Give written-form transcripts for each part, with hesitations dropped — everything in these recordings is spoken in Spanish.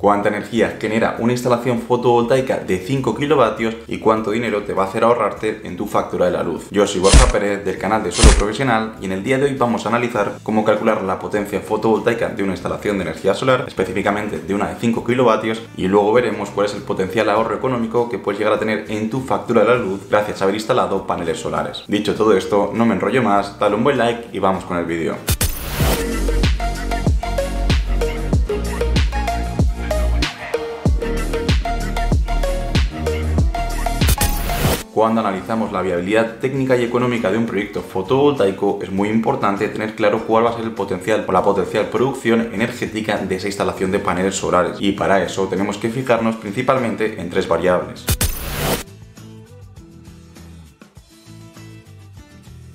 cuánta energía genera una instalación fotovoltaica de 5 kilovatios y cuánto dinero te va a hacer ahorrarte en tu factura de la luz. Yo soy Borja Pérez del canal de Suelo Profesional y en el día de hoy vamos a analizar cómo calcular la potencia fotovoltaica de una instalación de energía solar, específicamente de una de 5 kilovatios, y luego veremos cuál es el potencial ahorro económico que puedes llegar a tener en tu factura de la luz gracias a haber instalado paneles solares. Dicho todo esto, no me enrollo más, dale un buen like y vamos con el vídeo. Cuando analizamos la viabilidad técnica y económica de un proyecto fotovoltaico, es muy importante tener claro cuál va a ser el potencial o la potencial producción energética de esa instalación de paneles solares. Y para eso tenemos que fijarnos principalmente en tres variables.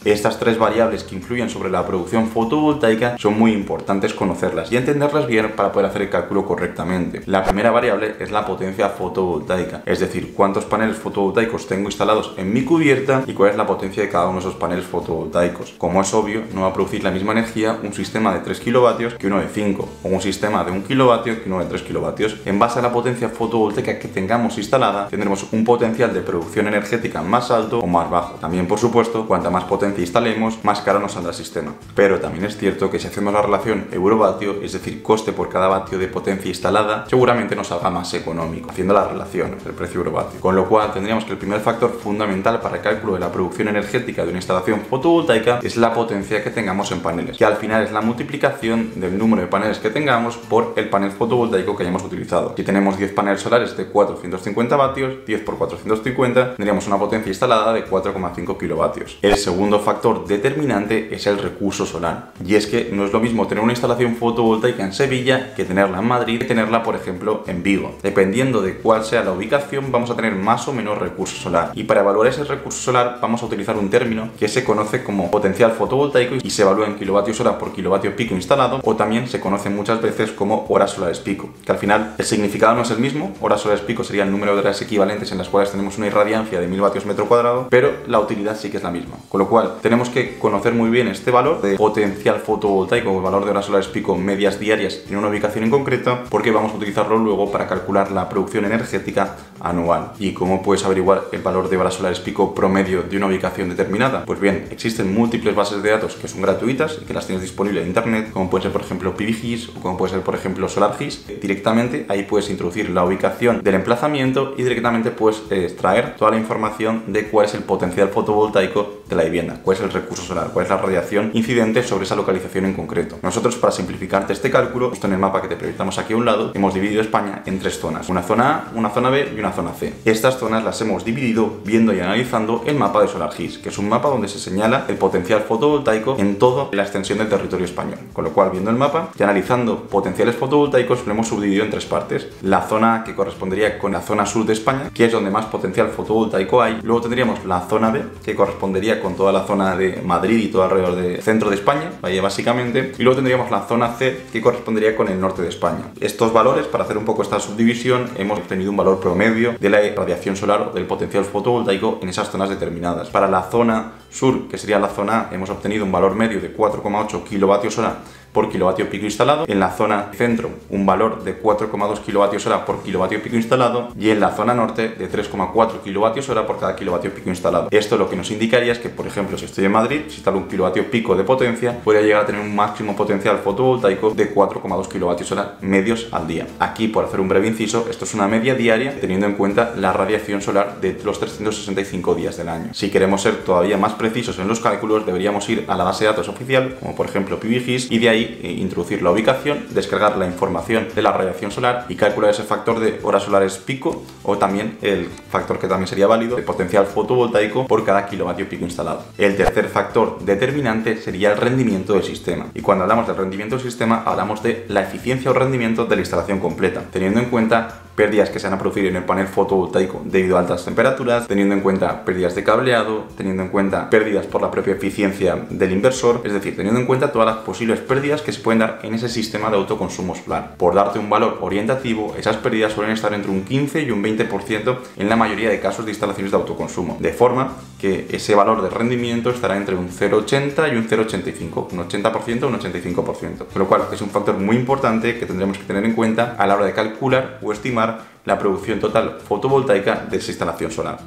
Estas tres variables que influyen sobre la producción fotovoltaica son muy importantes conocerlas y entenderlas bien para poder hacer el cálculo correctamente. La primera variable es la potencia fotovoltaica, es decir, cuántos paneles fotovoltaicos tengo instalados en mi cubierta y cuál es la potencia de cada uno de esos paneles fotovoltaicos. Como es obvio, no va a producir la misma energía un sistema de 3 kilovatios que uno de 5, o un sistema de 1 kilovatio que uno de 3 kilovatios. En base a la potencia fotovoltaica que tengamos instalada, tendremos un potencial de producción energética más alto o más bajo. También, por supuesto, cuanta más potencia instalemos, más caro nos saldrá el sistema. Pero también es cierto que si hacemos la relación euro-vatio, es decir, coste por cada vatio de potencia instalada, seguramente nos salga más económico, haciendo la relación del precio euro-vatio. Con lo cual tendríamos que el primer factor fundamental para el cálculo de la producción energética de una instalación fotovoltaica es la potencia que tengamos en paneles, que al final es la multiplicación del número de paneles que tengamos por el panel fotovoltaico que hayamos utilizado. Si tenemos 10 paneles solares de 450 vatios, 10 por 450, tendríamos una potencia instalada de 4,5 kilovatios. El segundo factor determinante es el recurso solar, y es que no es lo mismo tener una instalación fotovoltaica en Sevilla que tenerla en Madrid, que tenerla por ejemplo en Vigo. Dependiendo de cuál sea la ubicación, vamos a tener más o menos recurso solar, y para evaluar ese recurso solar vamos a utilizar un término que se conoce como potencial fotovoltaico y se evalúa en kilovatios hora por kilovatio pico instalado, o también se conoce muchas veces como horas solares pico, que al final el significado no es el mismo. Horas solares pico sería el número de horas equivalentes en las cuales tenemos una irradiancia de 1000 vatios metro cuadrado, pero la utilidad sí que es la misma, con lo cual tenemos que conocer muy bien este valor de potencial fotovoltaico, el valor de horas solares pico medias diarias en una ubicación en concreto, porque vamos a utilizarlo luego para calcular la producción energética anual. ¿Y cómo puedes averiguar el valor de horas solares pico promedio de una ubicación determinada? Pues bien, existen múltiples bases de datos que son gratuitas y que las tienes disponibles en internet, como puede ser por ejemplo PVGIS o como puede ser por ejemplo SolarGIS. Directamente ahí puedes introducir la ubicación del emplazamiento y directamente puedes extraer toda la información de cuál es el potencial fotovoltaico de la vivienda, cuál es el recurso solar, cuál es la radiación incidente sobre esa localización en concreto. Nosotros, para simplificarte este cálculo, justo en el mapa que te proyectamos aquí a un lado, hemos dividido España en tres zonas: una zona A, una zona B y una zona C. Estas zonas las hemos dividido viendo y analizando el mapa de SolarGIS, que es un mapa donde se señala el potencial fotovoltaico en toda la extensión del territorio español. Con lo cual, viendo el mapa y analizando potenciales fotovoltaicos, lo hemos subdividido en tres partes. La zona A, que correspondería con la zona sur de España, que es donde más potencial fotovoltaico hay. Luego tendríamos la zona B, que correspondería con toda la zona de Madrid y todo alrededor del centro de España, vaya, básicamente, y luego tendríamos la zona C, que correspondería con el norte de España. Estos valores, para hacer un poco esta subdivisión, hemos obtenido un valor promedio de la radiación solar o del potencial fotovoltaico en esas zonas determinadas. Para la zona sur, que sería la zona A, hemos obtenido un valor medio de 4,8 kilovatios hora por kilovatio pico instalado. En la zona centro, un valor de 4,2 kilovatios hora por kilovatio pico instalado, y en la zona norte de 3,4 kilovatios hora por cada kilovatio pico instalado. Esto lo que nos indicaría es que, por ejemplo, si estoy en Madrid, si instalo un kilovatio pico de potencia, podría llegar a tener un máximo potencial fotovoltaico de 4,2 kilovatios hora medios al día. Aquí, por hacer un breve inciso, esto es una media diaria teniendo en cuenta la radiación solar de los 365 días del año. Si queremos ser todavía más precisos en los cálculos, deberíamos ir a la base de datos oficial, como por ejemplo PVGIS, y de ahí introducir la ubicación, descargar la información de la radiación solar y calcular ese factor de horas solares pico, o también el factor que también sería válido de potencial fotovoltaico por cada kilovatio pico instalado. El tercer factor determinante sería el rendimiento del sistema, y cuando hablamos del rendimiento del sistema hablamos de la eficiencia o rendimiento de la instalación completa, teniendo en cuenta pérdidas que se van a producir en el panel fotovoltaico debido a altas temperaturas, teniendo en cuenta pérdidas de cableado, teniendo en cuenta pérdidas por la propia eficiencia del inversor, es decir, teniendo en cuenta todas las posibles pérdidas que se pueden dar en ese sistema de autoconsumo solar. Por darte un valor orientativo, esas pérdidas suelen estar entre un 15 y un 20% en la mayoría de casos de instalaciones de autoconsumo, de forma que ese valor de rendimiento estará entre un 0,80 y un 0,85, un 80% o un 85%, con lo cual es un factor muy importante que tendremos que tener en cuenta a la hora de calcular o estimar la producción total fotovoltaica de esa instalación solar.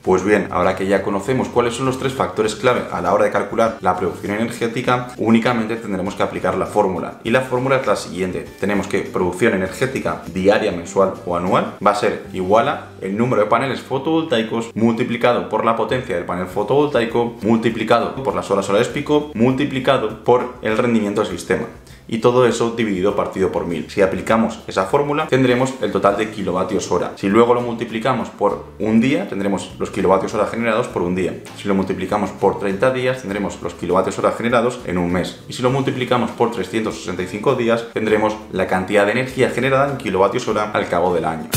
Pues bien, ahora que ya conocemos cuáles son los tres factores clave a la hora de calcular la producción energética, únicamente tendremos que aplicar la fórmula. Y la fórmula es la siguiente. Tenemos que producción energética diaria, mensual o anual va a ser igual a el número de paneles fotovoltaicos multiplicado por la potencia del panel fotovoltaico, multiplicado por las horas solares pico, multiplicado por el rendimiento del sistema. Y todo eso dividido partido por 1000. Si aplicamos esa fórmula, tendremos el total de kilovatios hora. Si luego lo multiplicamos por un día, tendremos los kilovatios hora generados por un día. Si lo multiplicamos por 30 días, tendremos los kilovatios hora generados en un mes. Y si lo multiplicamos por 365 días, tendremos la cantidad de energía generada en kilovatios hora al cabo del año.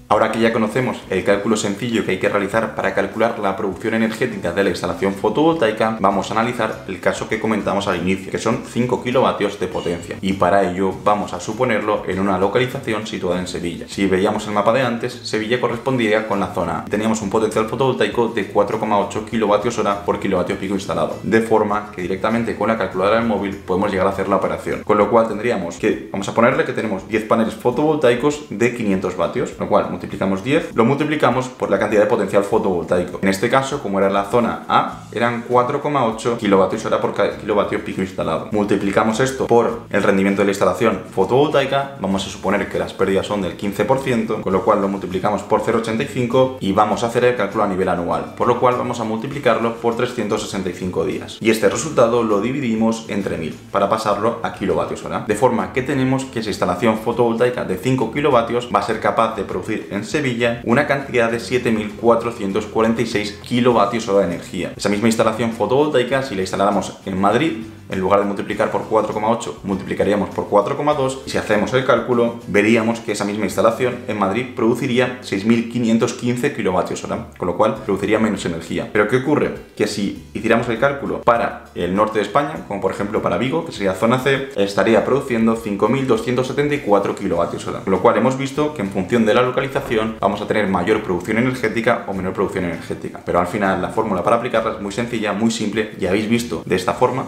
Ahora que ya conocemos el cálculo sencillo que hay que realizar para calcular la producción energética de la instalación fotovoltaica, vamos a analizar el caso que comentamos al inicio, que son 5 kilovatios de potencia. Y para ello vamos a suponerlo en una localización situada en Sevilla. Si veíamos el mapa de antes, Sevilla correspondía con la zona A. Teníamos un potencial fotovoltaico de 4,8 kilovatios hora por kilovatio pico instalado, de forma que directamente con la calculadora del móvil podemos llegar a hacer la operación. Con lo cual tendríamos que, vamos a ponerle que tenemos 10 paneles fotovoltaicos de 500 vatios, lo cual multiplicamos 10, lo multiplicamos por la cantidad de potencial fotovoltaico. En este caso, como era la zona A, eran 4,8 kilovatios hora por kilovatio pico instalado. Multiplicamos esto por el rendimiento de la instalación fotovoltaica, vamos a suponer que las pérdidas son del 15%, con lo cual lo multiplicamos por 0,85 y vamos a hacer el cálculo a nivel anual, por lo cual vamos a multiplicarlo por 365 días. Y este resultado lo dividimos entre 1000 para pasarlo a kilovatios hora, de forma que tenemos que esa instalación fotovoltaica de 5 kilovatios va a ser capaz de producir en Sevilla una cantidad de 7.446 kilovatios hora de energía. Esa misma instalación fotovoltaica, si la instaláramos en Madrid, en lugar de multiplicar por 4,8, multiplicaríamos por 4,2 y si hacemos el cálculo, veríamos que esa misma instalación en Madrid produciría 6.515 kilovatios hora, con lo cual produciría menos energía. Pero ¿qué ocurre? Que si hiciéramos el cálculo para el norte de España, como por ejemplo para Vigo, que sería zona C, estaría produciendo 5.274 kilovatios hora, con lo cual hemos visto que en función de la localización vamos a tener mayor producción energética o menor producción energética. Pero al final la fórmula para aplicarla es muy sencilla, muy simple, y habéis visto de esta forma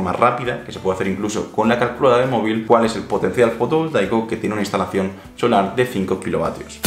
rápida, que se puede hacer incluso con la calculadora de móvil, cuál es el potencial fotovoltaico que tiene una instalación solar de 5 kilovatios.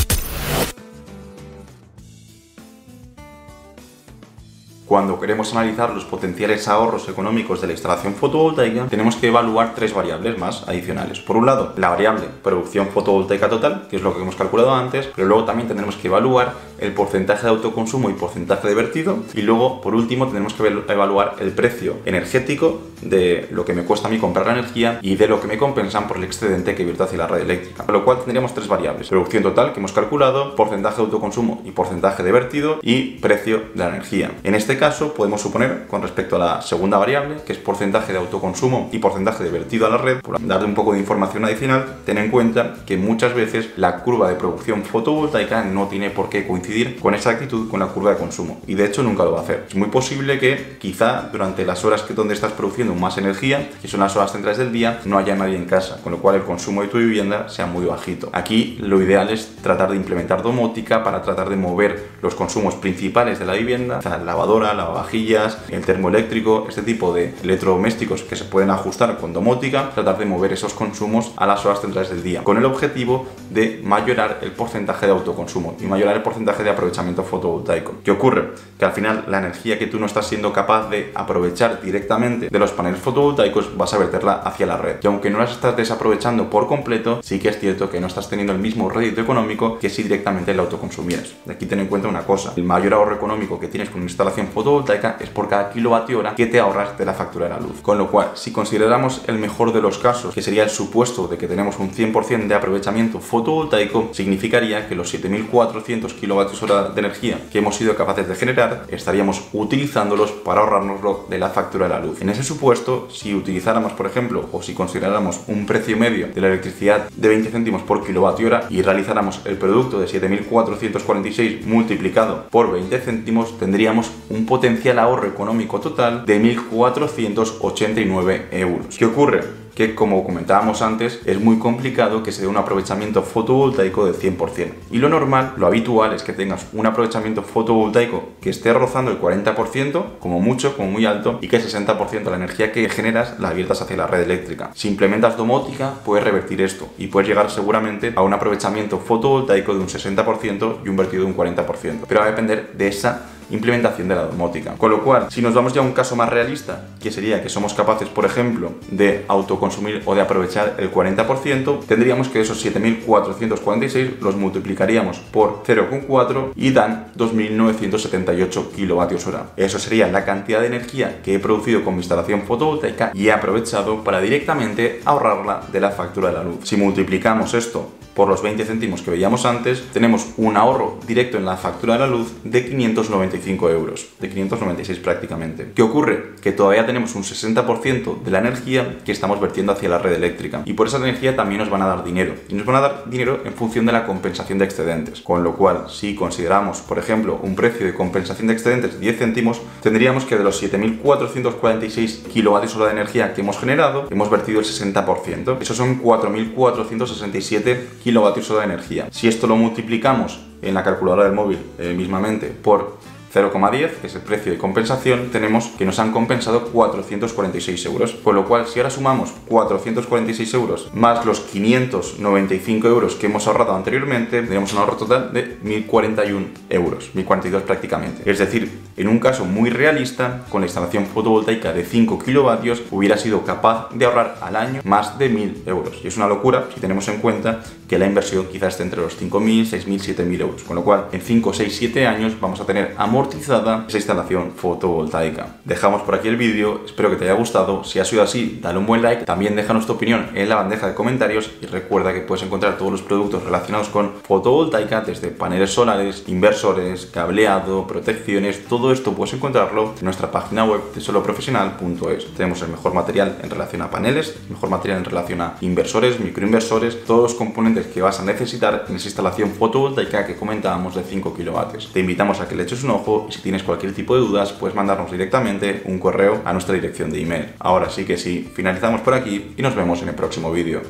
Cuando queremos analizar los potenciales ahorros económicos de la instalación fotovoltaica, tenemos que evaluar tres variables más adicionales. Por un lado, la variable producción fotovoltaica total, que es lo que hemos calculado antes, pero luego también tendremos que evaluar el porcentaje de autoconsumo y porcentaje de vertido, y luego, por último, tenemos que evaluar el precio energético de lo que me cuesta a mí comprar la energía y de lo que me compensan por el excedente que vierto hacia la red eléctrica. Con lo cual tendríamos tres variables: producción total, que hemos calculado, porcentaje de autoconsumo y porcentaje de vertido, y precio de la energía. En este caso podemos suponer, con respecto a la segunda variable, que es porcentaje de autoconsumo y porcentaje de vertido a la red, por darle un poco de información adicional, ten en cuenta que muchas veces la curva de producción fotovoltaica no tiene por qué coincidir con exactitud con la curva de consumo, y de hecho nunca lo va a hacer. Es muy posible que quizá durante las horas donde estás produciendo más energía, que son las horas centrales del día, no haya nadie en casa, con lo cual el consumo de tu vivienda sea muy bajito. Aquí lo ideal es tratar de implementar domótica para tratar de mover los consumos principales de la vivienda, la lavadora, lavavajillas, el termoeléctrico, este tipo de electrodomésticos que se pueden ajustar con domótica, tratar de mover esos consumos a las horas centrales del día, con el objetivo de mayorar el porcentaje de autoconsumo y mayorar el porcentaje de aprovechamiento fotovoltaico. ¿Qué ocurre? Que al final la energía que tú no estás siendo capaz de aprovechar directamente de los paneles fotovoltaicos vas a verterla hacia la red, y aunque no las estás desaprovechando por completo, sí que es cierto que no estás teniendo el mismo rédito económico que si directamente la autoconsumieras. De aquí ten en cuenta una cosa: el mayor ahorro económico que tienes con una instalación fotovoltaica es por cada kilovatio hora que te ahorras de la factura de la luz. Con lo cual, si consideramos el mejor de los casos, que sería el supuesto de que tenemos un 100% de aprovechamiento fotovoltaico, significaría que los 7.400 kilovatios hora de energía que hemos sido capaces de generar estaríamos utilizándolos para ahorrárnoslo de la factura de la luz. En ese supuesto, si utilizáramos, por ejemplo, o si consideráramos un precio medio de la electricidad de 20 céntimos por kilovatio hora y realizáramos el producto de 7.446 multiplicado por 20 céntimos, tendríamos un potencial ahorro económico total de 1.489 euros. ¿Qué ocurre? Que, como comentábamos antes, es muy complicado que se dé un aprovechamiento fotovoltaico del 100%. Y lo normal, lo habitual, es que tengas un aprovechamiento fotovoltaico que esté rozando el 40%, como mucho, como muy alto, y que el 60% de la energía que generas la viertas hacia la red eléctrica. Si implementas domótica, puedes revertir esto y puedes llegar seguramente a un aprovechamiento fotovoltaico de un 60% y un vertido de un 40%. Pero va a depender de esa implementación de la domótica. Con lo cual, si nos vamos ya a un caso más realista, que sería que somos capaces, por ejemplo, de autoconsumir o de aprovechar el 40%, tendríamos que esos 7.446 los multiplicaríamos por 0,4 y dan 2.978 kilovatios hora. Eso sería la cantidad de energía que he producido con mi instalación fotovoltaica y he aprovechado para directamente ahorrarla de la factura de la luz. Si multiplicamos esto por los 20 céntimos que veíamos antes, tenemos un ahorro directo en la factura de la luz de 595 euros, de 596 prácticamente. ¿Qué ocurre? Que todavía tenemos un 60% de la energía que estamos vertiendo hacia la red eléctrica, y por esa energía también nos van a dar dinero, y nos van a dar dinero en función de la compensación de excedentes. Con lo cual, si consideramos, por ejemplo, un precio de compensación de excedentes de 10 céntimos, tendríamos que de los 7.446 kilovatios hora de energía que hemos generado, hemos vertido el 60%. Esos son 4.467 kilovatios hora de energía. Si esto lo multiplicamos en la calculadora del móvil mismamente por 0,10, que es el precio de compensación, tenemos que nos han compensado 446 euros. Con lo cual, si ahora sumamos 446 euros más los 595 euros que hemos ahorrado anteriormente, tendríamos un ahorro total de 1.041 euros, 1.042 prácticamente. Es decir, en un caso muy realista, con la instalación fotovoltaica de 5 kilovatios, hubiera sido capaz de ahorrar al año más de 1.000 euros. Y es una locura si tenemos en cuenta que la inversión quizás esté entre los 5.000, 6.000, 7.000 euros. Con lo cual, en 5, 6, 7 años vamos a tener amortizada esa instalación fotovoltaica. Dejamos por aquí el vídeo, espero que te haya gustado. Si ha sido así, dale un buen like, también déjanos tu opinión en la bandeja de comentarios y recuerda que puedes encontrar todos los productos relacionados con fotovoltaica, desde paneles solares, inversores, cableado, protecciones. Todo esto puedes encontrarlo en nuestra página web tesoroprofesional.es. Tenemos el mejor material en relación a paneles, el mejor material en relación a inversores, microinversores, todos los componentes que vas a necesitar en esa instalación fotovoltaica que comentábamos de 5 kilovatios. Te invitamos a que le eches un ojo y si tienes cualquier tipo de dudas puedes mandarnos directamente un correo a nuestra dirección de email. Ahora sí que sí, finalizamos por aquí y nos vemos en el próximo vídeo.